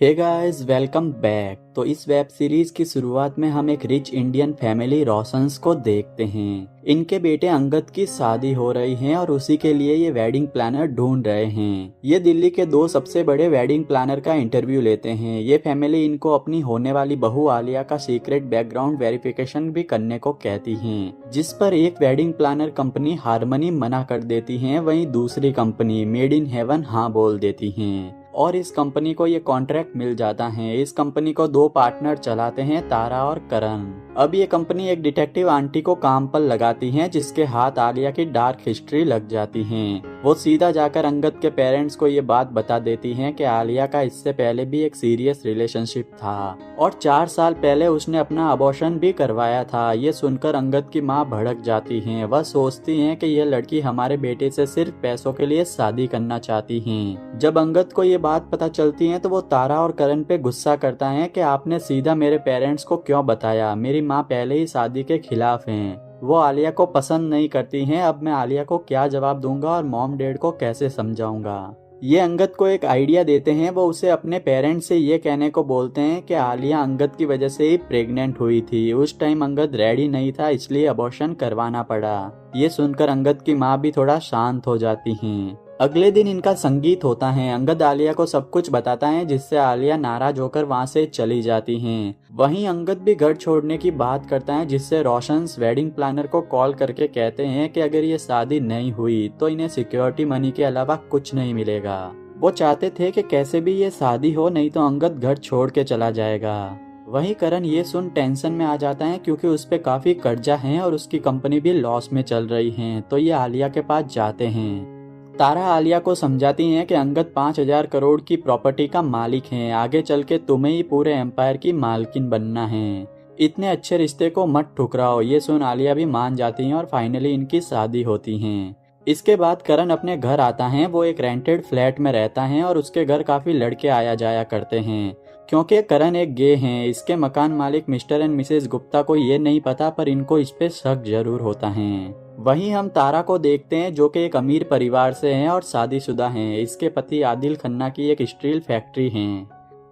Hey guys, welcome back. तो इस web series की शुरुआत में हम एक रिच इंडियन फैमिली रोशंस को देखते हैं। इनके बेटे अंगद की शादी हो रही है और उसी के लिए ये वेडिंग प्लानर ढूंढ रहे हैं। ये दिल्ली के दो सबसे बड़े वेडिंग प्लानर का इंटरव्यू लेते हैं। ये फैमिली इनको अपनी होने वाली बहू आलिया का सीक्रेट बैकग्राउंड वेरिफिकेशन भी करने को कहती है, जिस पर एक वेडिंग प्लानर कंपनी हारमनी मना कर देती है, वहीं दूसरी कंपनी मेड इन हेवन हाँ बोल देती है और इस कंपनी को ये कॉन्ट्रैक्ट मिल जाता है। इस कंपनी को दो पार्टनर चलाते हैं, तारा और करण। अब ये कंपनी एक डिटेक्टिव आंटी को काम पर लगाती है, जिसके हाथ आलिया की डार्क हिस्ट्री लग जाती है। वो सीधा जाकर अंगद के पेरेंट्स को ये बात बता देती है कि आलिया का इससे पहले भी एक सीरियस रिलेशनशिप था और 4 साल पहले उसने अपना अबॉर्शन भी करवाया था। ये सुनकर अंगद की माँ भड़क जाती है। वह सोचती है कि यह लड़की हमारे बेटे से सिर्फ पैसों के लिए शादी करना चाहती है। जब अंगद को ये बात पता चलती है तो वो तारा और करण पे गुस्सा करता है कि आपने सीधा मेरे पेरेंट्स को क्यों बताया। मेरी माँ पहले ही शादी के खिलाफ हैं। वो आलिया को पसंद नहीं करती हैं। अब मैं आलिया को क्या जवाब दूंगा और मॉम डैड को कैसे समझाऊंगा। ये अंगद को एक आइडिया देते हैं। वो उसे अपने पेरेंट्स से ये कहने को बोलते हैं कि आलिया अंगद की वजह से ही प्रेग्नेंट हुई थी। उस टाइम अंगद रेडी नहीं था, इसलिए अबॉर्शन करवाना पड़ा। ये सुनकर अंगद की माँ भी थोड़ा शांत हो जाती हैं। अगले दिन इनका संगीत होता है। अंगद आलिया को सब कुछ बताता है, जिससे आलिया नाराज होकर वहां से चली जाती हैं। वहीं अंगद भी घर छोड़ने की बात करता है, जिससे रोशंस वेडिंग प्लानर को कॉल करके कहते हैं कि अगर ये शादी नहीं हुई तो इन्हें सिक्योरिटी मनी के अलावा कुछ नहीं मिलेगा। वो चाहते थे कि कैसे भी ये शादी हो, नहीं तो अंगद घर छोड़ के चला जाएगा। वहीं करण ये सुन टेंशन में आ जाता है, क्योंकि उस पे काफी कर्जा है और उसकी कंपनी भी लॉस में चल रही है। तो ये आलिया के पास जाते हैं। तारा आलिया को समझाती हैं कि अंगद 5,000 करोड़ की प्रॉपर्टी का मालिक है। आगे चल के तुम्हें ही पूरे एम्पायर की मालकिन बनना है। इतने अच्छे रिश्ते को मत ठुकराओ। ये सुन आलिया भी मान जाती हैं और फाइनली इनकी शादी होती है। इसके बाद करण अपने घर आता है। वो एक रेंटेड फ्लैट में रहता है और उसके घर काफी लड़के आया जाया करते हैं, क्योंकि करण एक गे हैं। इसके मकान मालिक मिस्टर एंड मिसेस गुप्ता को ये नहीं पता, पर इनको इस पे शक जरूर होता है। वहीं हम तारा को देखते हैं, जो कि एक अमीर परिवार से हैं और शादीशुदा हैं। इसके पति आदिल खन्ना की एक स्टील फैक्ट्री है।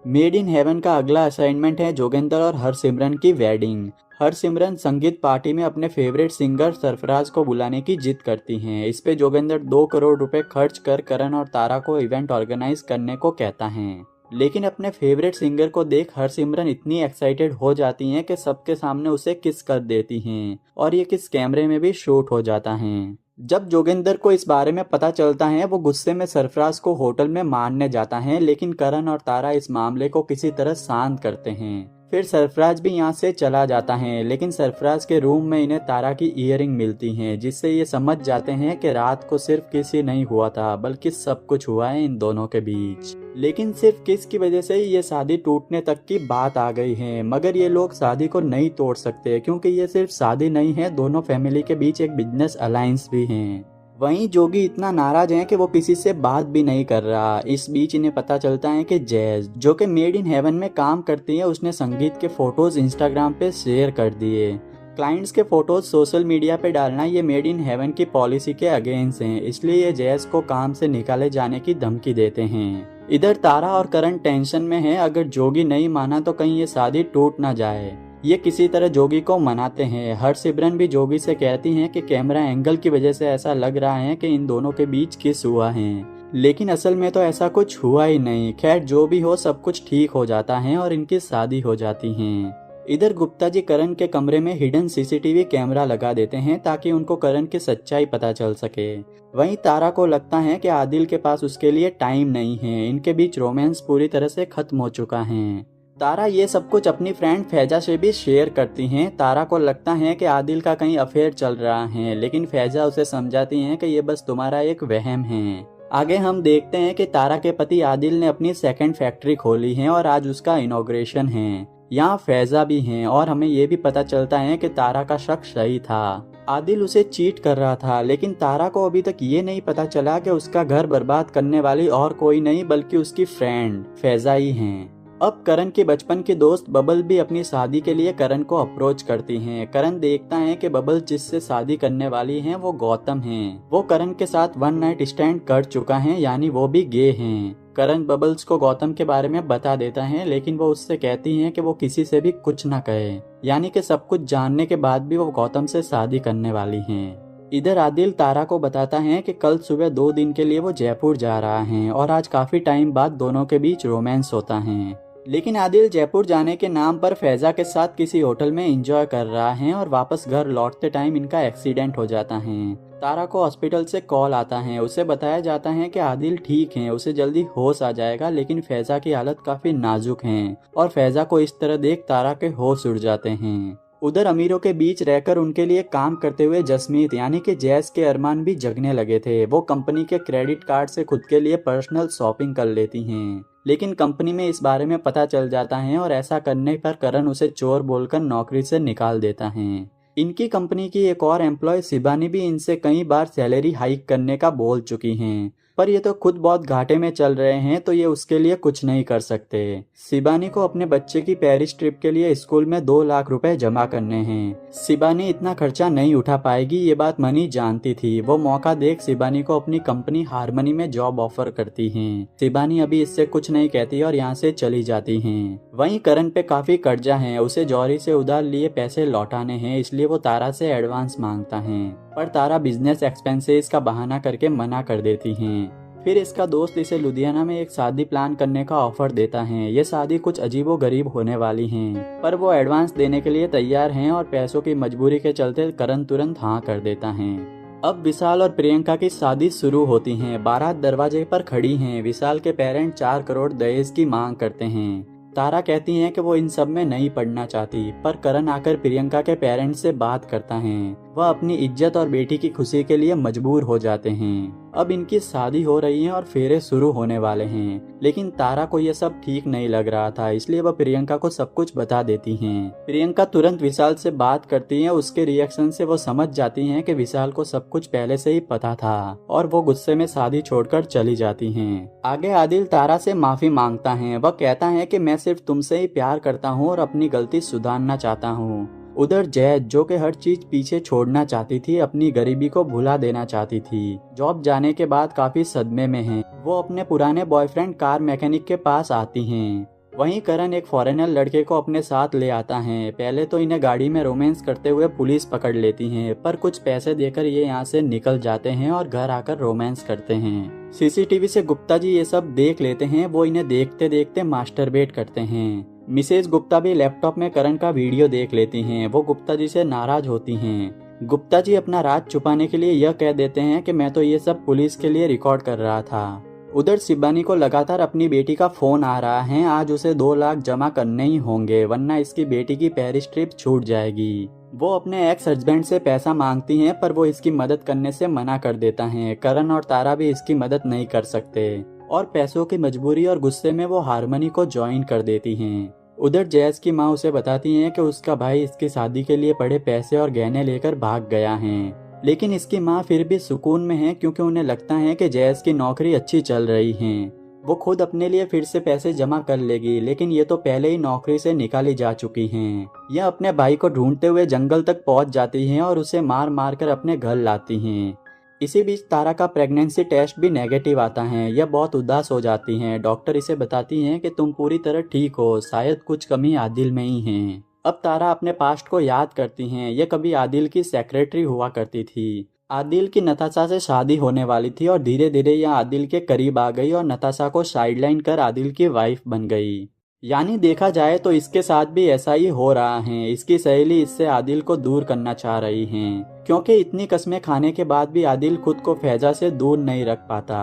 मेड इन हेवन का अगला असाइनमेंट है जोगिंदर और हरसिमरन की वेडिंग। हरसिमरन संगीत पार्टी में अपने फेवरेट सिंगर सरफराज को बुलाने की जिद करती हैं। इस पे जोगिंदर 2 करोड़ रुपए खर्च कर करण और तारा को इवेंट ऑर्गेनाइज करने को कहता है। लेकिन अपने फेवरेट सिंगर को देख हरसिमरन इतनी एक्साइटेड हो जाती हैं कि सबके सामने उसे किस कर देती हैं और ये किस कैमरे में भी शूट हो जाता है। जब जोगिंदर को इस बारे में पता चलता है, वो गुस्से में सरफराज को होटल में मारने जाता है, लेकिन करण और तारा इस मामले को किसी तरह शांत करते हैं। फिर सरफराज भी यहाँ से चला जाता है, लेकिन सरफराज के रूम में इन्हें तारा की ईयरिंग मिलती हैं, जिससे ये समझ जाते हैं कि रात को सिर्फ किस ही नहीं हुआ था, बल्कि सब कुछ हुआ है इन दोनों के बीच। लेकिन सिर्फ किस की वजह से ये शादी टूटने तक की बात आ गई है। मगर ये लोग शादी को नहीं तोड़ सकते, क्योंकि ये सिर्फ शादी नहीं है, दोनों फैमिली के बीच एक बिजनेस अलायंस भी है। वहीं जोगी इतना नाराज है कि वो किसी से बात भी नहीं कर रहा। इस बीच इन्हें पता चलता है कि जैज, जो कि मेड इन हेवन में काम करती है, उसने संगीत के फोटोज इंस्टाग्राम पे शेयर कर दिए। क्लाइंट्स के फोटोज सोशल मीडिया पे डालना ये मेड इन हेवन की पॉलिसी के अगेंस्ट हैं, इसलिए ये जैज को काम से निकाले जाने की धमकी देते हैं। इधर तारा और करण टेंशन में है। अगर जोगी नहीं माना तो कहीं ये शादी टूट ना जाए। ये किसी तरह जोगी को मनाते हैं। हरसिमरन भी जोगी से कहती हैं कि कैमरा एंगल की वजह से ऐसा लग रहा है कि इन दोनों के बीच किस हुआ है, लेकिन असल में तो ऐसा कुछ हुआ ही नहीं। खैर जो भी हो, सब कुछ ठीक हो जाता है और इनकी शादी हो जाती है। इधर गुप्ता जी करण के कमरे में हिडन सीसीटीवी कैमरा लगा देते हैं, ताकि उनको करण की सच्चाई पता चल सके। वहीं तारा को लगता है कि आदिल के पास उसके लिए टाइम नहीं है। इनके बीच रोमांस पूरी तरह से खत्म हो चुका है। तारा ये सब कुछ अपनी फ्रेंड फैजा से भी शेयर करती हैं। तारा को लगता है कि आदिल का कहीं अफेयर चल रहा है, लेकिन फैजा उसे समझाती हैं कि ये बस तुम्हारा एक वहम है। आगे हम देखते हैं कि तारा के पति आदिल ने अपनी सेकंड फैक्ट्री खोली है और आज उसका इनॉग्रेशन है। यहाँ फैजा भी हैं और हमें ये भी पता चलता है कि तारा का शक सही था। आदिल उसे चीट कर रहा था, लेकिन तारा को अभी तक ये नहीं पता चला कि उसका घर बर्बाद करने वाली और कोई नहीं, बल्कि उसकी फ्रेंड फैजा ही हैं। अब करण के बचपन की दोस्त बबल भी अपनी शादी के लिए करण को अप्रोच करती हैं। करण देखता है कि बबल जिससे शादी करने वाली हैं वो गौतम हैं। वो करण के साथ 1 नाइट स्टैंड कर चुका है, यानी वो भी गे हैं। करण बबल्स को गौतम के बारे में बता देता है, लेकिन वो उससे कहती हैं कि वो किसी से भी कुछ ना कहे, यानी कि सब कुछ जानने के बाद भी वो गौतम से शादी करने वाली हैं। इधर आदिल तारा को बताता है कि कल सुबह 2 दिन के लिए वो जयपुर जा रहा है और आज काफी टाइम बाद दोनों के बीच रोमांस होता है। लेकिन आदिल जयपुर जाने के नाम पर फैजा के साथ किसी होटल में एंजॉय कर रहा है और वापस घर लौटते टाइम इनका एक्सीडेंट हो जाता है। तारा को हॉस्पिटल से कॉल आता है, उसे बताया जाता है कि आदिल ठीक है, उसे जल्दी होश आ जाएगा, लेकिन फैजा की हालत काफी नाजुक है और फैजा को इस तरह देख तारा के होश उड़ जाते हैं। उधर अमीरों के बीच रहकर उनके लिए काम करते हुए जसमीत यानी कि जैस के अरमान भी जगने लगे थे। वो कंपनी के क्रेडिट कार्ड से खुद के लिए पर्सनल शॉपिंग कर लेती हैं, लेकिन कंपनी में इस बारे में पता चल जाता है और ऐसा करने पर करण उसे चोर बोलकर नौकरी से निकाल देता है। इनकी कंपनी की एक और एम्प्लॉय शिबानी भी इनसे कई बार सैलरी हाइक करने का बोल चुकी हैं, पर ये तो खुद बहुत घाटे में चल रहे हैं, तो ये उसके लिए कुछ नहीं कर सकते। शिबानी को अपने बच्चे की पेरिस ट्रिप के लिए स्कूल में 2 लाख रुपए जमा करने हैं। शिबानी इतना खर्चा नहीं उठा पाएगी, ये बात मनी जानती थी। वो मौका देख शिबानी को अपनी कंपनी हारमनी में जॉब ऑफर करती हैं। शिबानी अभी इससे कुछ नहीं कहती और यहाँ से चली जाती हैं। वहीं करण पे काफी कर्जा है, उसे जौहरी से उधार लिए पैसे लौटाने हैं, इसलिए वो तारा से एडवांस मांगता है, पर तारा बिजनेस एक्सपेंसेस का बहाना करके मना कर देती हैं। फिर इसका दोस्त इसे लुधियाना में एक शादी प्लान करने का ऑफर देता है। ये शादी कुछ अजीबो गरीब होने वाली है, पर वो एडवांस देने के लिए तैयार हैं और पैसों की मजबूरी के चलते करण तुरंत हाँ कर देता है। अब विशाल और प्रियंका की शादी शुरू होती है। बारात दरवाजे पर खड़ी है। विशाल के पेरेंट 4 करोड़ दहेज की मांग करते हैं। तारा कहती है कि वो इन सब में नहीं पढ़ना चाहती, पर करण आकर प्रियंका के पेरेंट्स से बात करता है। वह अपनी इज्जत और बेटी की खुशी के लिए मजबूर हो जाते हैं। अब इनकी शादी हो रही है और फेरे शुरू होने वाले हैं, लेकिन तारा को यह सब ठीक नहीं लग रहा था, इसलिए वह प्रियंका को सब कुछ बता देती हैं। प्रियंका तुरंत विशाल से बात करती है। उसके रिएक्शन से वो समझ जाती हैं कि विशाल को सब कुछ पहले से ही पता था और वो गुस्से में शादी छोड़कर चली जाती हैं। आगे आदिल तारा से माफी मांगता है। वह कहता है कि मैं सिर्फ तुमसे ही प्यार करता हूँ और अपनी गलती सुधारना चाहता हूँ। उधर जैद, जो कि हर चीज पीछे छोड़ना चाहती थी, अपनी गरीबी को भुला देना चाहती थी, जॉब जाने के बाद काफी सदमे में है। वो अपने पुराने बॉयफ्रेंड कार मैकेनिक के पास आती हैं। वहीं करण एक फॉरेनर लड़के को अपने साथ ले आता है। पहले तो इन्हें गाड़ी में रोमांस करते हुए पुलिस पकड़ लेती है, पर कुछ पैसे देकर ये यहाँ से निकल जाते हैं और घर आकर रोमांस करते हैं। सीसीटीवी से गुप्ता जी ये सब देख लेते हैं। वो इन्हें देखते देखते मास्टरबेट करते हैं। मिसेज गुप्ता भी लैपटॉप में करण का वीडियो देख लेती हैं। वो गुप्ता जी से नाराज होती हैं। गुप्ता जी अपना राज छुपाने के लिए यह कह देते हैं कि मैं तो ये सब पुलिस के लिए रिकॉर्ड कर रहा था। उधर शिबानी को लगातार अपनी बेटी का फोन आ रहा है। आज उसे 2 लाख जमा करने ही होंगे, वरना इसकी बेटी की पेरिस ट्रिप छूट जाएगी। वो अपने एक्स हस्बैंड से पैसा मांगती हैं, पर वो इसकी मदद करने से मना कर देता है। करण और तारा भी इसकी मदद नहीं कर सकते और पैसों की मजबूरी और गुस्से में वो हारमनी को ज्वाइन कर देती हैं। उधर जैस की माँ उसे बताती है कि उसका भाई इसकी शादी के लिए पड़े पैसे और गहने लेकर भाग गया है, लेकिन इसकी माँ फिर भी सुकून में है, क्योंकि उन्हें लगता है कि जैस की नौकरी अच्छी चल रही है। वो खुद अपने लिए फिर से पैसे जमा कर लेगी, लेकिन ये तो पहले ही नौकरी से निकाली जा चुकी हैं। यह अपने भाई को ढूंढते हुए जंगल तक पहुंच जाती हैं और उसे मार मार कर अपने घर लाती हैं। इसी बीच तारा का प्रेगनेंसी टेस्ट भी नेगेटिव आता है। यह बहुत उदास हो जाती हैं। डॉक्टर इसे बताती हैं कि तुम पूरी तरह ठीक हो, शायद कुछ कमी आदिल में ही है। अब तारा अपने पास्ट को याद करती हैं। यह कभी आदिल की सेक्रेटरी हुआ करती थी। आदिल की नताशा से शादी होने वाली थी और धीरे धीरे यह आदिल के करीब आ गई और नताशा को साइडलाइन कर आदिल की वाइफ बन गई। यानी देखा जाए तो इसके साथ भी ऐसा ही हो रहा है। इसकी सहेली इससे आदिल को दूर करना चाह रही हैं, क्योंकि इतनी कस्में खाने के बाद भी आदिल खुद को फैजा से दूर नहीं रख पाता।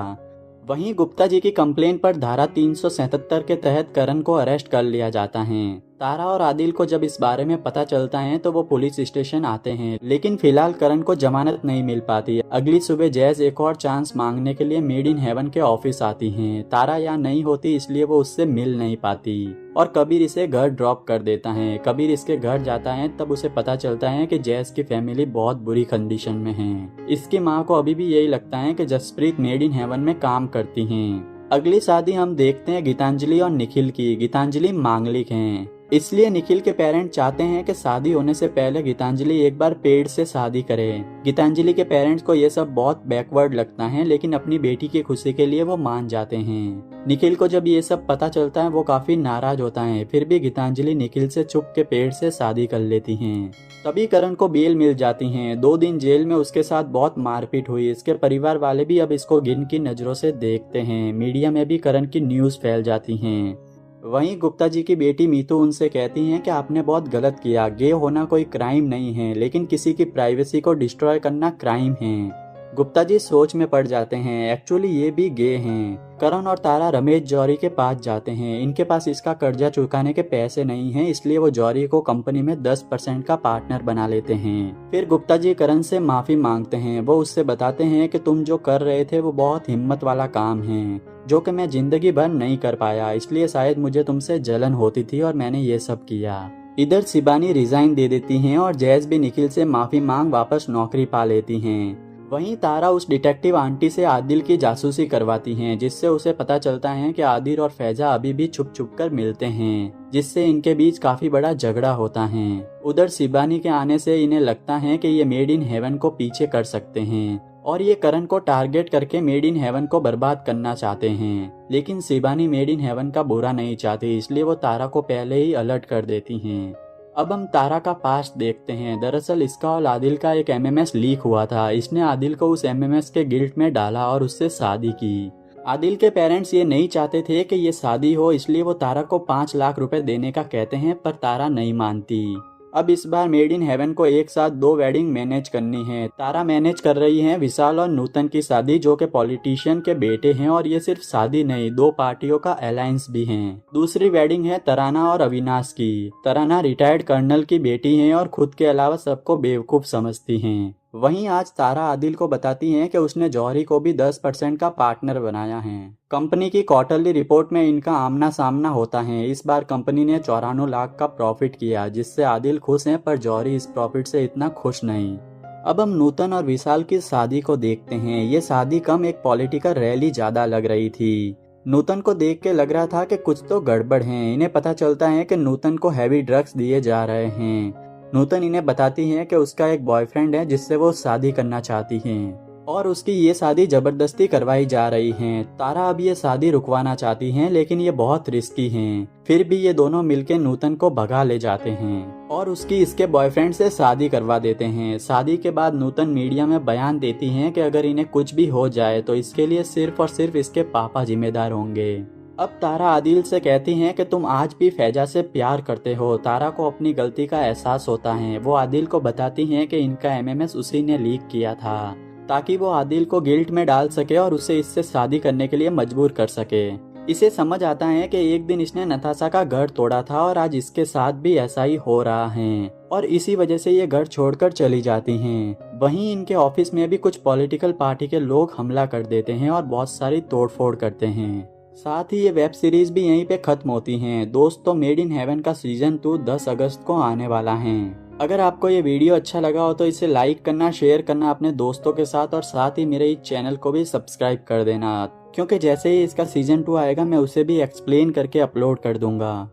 वहीं गुप्ता जी की कंप्लेंट पर धारा 377 के तहत करण को अरेस्ट कर लिया जाता है। तारा और आदिल को जब इस बारे में पता चलता है तो वो पुलिस स्टेशन आते हैं, लेकिन फिलहाल करण को जमानत नहीं मिल पाती। अगली सुबह जैज एक और चांस मांगने के लिए मेड इन हेवन के ऑफिस आती हैं। तारा यहाँ नहीं होती, इसलिए वो उससे मिल नहीं पाती और कबीर इसे घर ड्रॉप कर देता है। कबीर इसके घर जाता है, तब उसे पता चलता है कि जैज की फैमिली बहुत बुरी कंडीशन में है। इसकी माँ को अभी भी यही लगता है कि जसप्रीत मेड इन हेवन में काम करती हैं। अगली शादी हम देखते हैं गीतांजलि और निखिल की। गीतांजलि मांगलिक हैं। इसलिए निखिल के पेरेंट्स चाहते हैं कि शादी होने से पहले गीतांजलि एक बार पेड़ से शादी करे। गीतांजलि के पेरेंट्स को ये सब बहुत बैकवर्ड लगता है, लेकिन अपनी बेटी की खुशी के लिए वो मान जाते हैं। निखिल को जब ये सब पता चलता है वो काफी नाराज होता है, फिर भी गीतांजलि निखिल से छुप के पेड़ से शादी कर लेती हैं। तभी करण को बेल मिल जाती है। 2 दिन जेल में उसके साथ बहुत मारपीट हुई। इसके परिवार वाले भी अब इसको घिन की नजरों से देखते हैं। मीडिया में भी करण की न्यूज फैल जाती हैं। वहीं गुप्ता जी की बेटी मीतू उनसे कहती हैं कि आपने बहुत गलत किया। गे होना कोई क्राइम नहीं है, लेकिन किसी की प्राइवेसी को डिस्ट्रॉय करना क्राइम है। गुप्ता जी सोच में पड़ जाते हैं, एक्चुअली ये भी गे हैं। करण और तारा रमेश जौहरी के पास जाते हैं। इनके पास इसका कर्जा चुकाने के पैसे नहीं हैं, इसलिए वो जौहरी को कंपनी में 10% का पार्टनर बना लेते हैं। फिर गुप्ता जी करण से माफी मांगते हैं। वो उससे बताते हैं कि तुम जो कर रहे थे वो बहुत हिम्मत वाला काम है, जो कि मैं जिंदगी भर नहीं कर पाया, इसलिए शायद मुझे तुमसे जलन होती थी और मैंने ये सब किया। इधर शिबानी रिजाइन दे देती हैं और जैज भी निखिल से माफी मांग वापस नौकरी पा लेती हैं। वहीं तारा उस डिटेक्टिव आंटी से आदिल की जासूसी करवाती हैं, जिससे उसे पता चलता है कि आदिल और फैजा अभी भी छुप छुप कर मिलते हैं, जिससे इनके बीच काफी बड़ा झगड़ा होता है। उधर शिबानी के आने से इन्हें लगता है कि ये मेड इन हेवन को पीछे कर सकते हैं और ये करण को टारगेट करके मेड इन हेवन को बर्बाद करना चाहते हैं। लेकिन शिबानी मेड इन हेवन का बुरा नहीं चाहती, इसलिए वो तारा को पहले ही अलर्ट कर देती हैं। अब हम तारा का पास्ट देखते हैं। दरअसल इसका और आदिल का एक एमएमएस लीक हुआ था। इसने आदिल को उस एमएमएस के गिल्ट में डाला और उससे शादी की। आदिल के पेरेंट्स ये नहीं चाहते थे कि ये शादी हो, इसलिए वो तारा को 5 लाख रुपए देने का कहते हैं, पर तारा नहीं मानती। अब इस बार मेड इन हेवन को एक साथ 2 वेडिंग मैनेज करनी है। तारा मैनेज कर रही है विशाल और नूतन की शादी, जो कि पॉलिटिशियन के बेटे हैं, और ये सिर्फ शादी नहीं 2 पार्टियों का अलायंस भी है। दूसरी वेडिंग है तराना और अविनाश की। तराना रिटायर्ड कर्नल की बेटी है और खुद के अलावा सबको बेवकूफ समझती हैं। वहीं आज तारा आदिल को बताती हैं कि उसने जौहरी को भी 10% का पार्टनर बनाया है। कंपनी की क्वार्टरली रिपोर्ट में इनका आमना सामना होता है। इस बार कंपनी ने 94 लाख का प्रॉफिट किया, जिससे आदिल खुश हैं, पर जौहरी इस प्रॉफिट से इतना खुश नहीं। अब हम नूतन और विशाल की शादी को देखते हैं। ये शादी कम एक पॉलिटिकल रैली ज्यादा लग रही थी। नूतन को देख के लग रहा था कि कुछ तो गड़बड़ है। इन्हें पता चलता है कि नूतन को हैवी ड्रग्स दिए जा रहे हैं। नूतन इन्हें बताती है कि उसका एक बॉयफ्रेंड है जिससे वो शादी करना चाहती हैं और उसकी ये शादी जबरदस्ती करवाई जा रही है। तारा अब ये शादी रुकवाना चाहती हैं, लेकिन ये बहुत रिस्की हैं। फिर भी ये दोनों मिलकर नूतन को भगा ले जाते हैं और उसकी इसके बॉयफ्रेंड से शादी करवा देते हैं। शादी के बाद नूतन मीडिया में बयान देती हैं कि अगर इन्हें कुछ भी हो जाए तो इसके लिए सिर्फ और सिर्फ इसके पापा जिम्मेदार होंगे। अब तारा आदिल से कहती हैं कि तुम आज भी फैजा से प्यार करते हो। तारा को अपनी गलती का एहसास होता है। वो आदिल को बताती हैं कि इनका एमएमएस उसी ने लीक किया था, ताकि वो आदिल को गिल्ट में डाल सके और उसे इससे शादी करने के लिए मजबूर कर सके। इसे समझ आता है कि एक दिन इसने नताशा का घर तोड़ा था और आज इसके साथ भी ऐसा ही हो रहा है, और इसी वजह से ये घर छोड़कर चली जाती हैं। वहीं इनके ऑफिस में भी कुछ पॉलिटिकल पार्टी के लोग हमला कर देते हैं और बहुत सारी तोड़फोड़ करते हैं। साथ ही ये वेब सीरीज भी यहीं पे खत्म होती हैं। दोस्तों, मेड इन हेवन का सीजन 2 10 अगस्त को आने वाला है। अगर आपको ये वीडियो अच्छा लगा हो तो इसे लाइक करना, शेयर करना अपने दोस्तों के साथ, और साथ ही मेरे इस चैनल को भी सब्सक्राइब कर देना, क्योंकि जैसे ही इसका सीजन 2 आएगा मैं उसे भी एक्सप्लेन करके अपलोड कर दूंगा।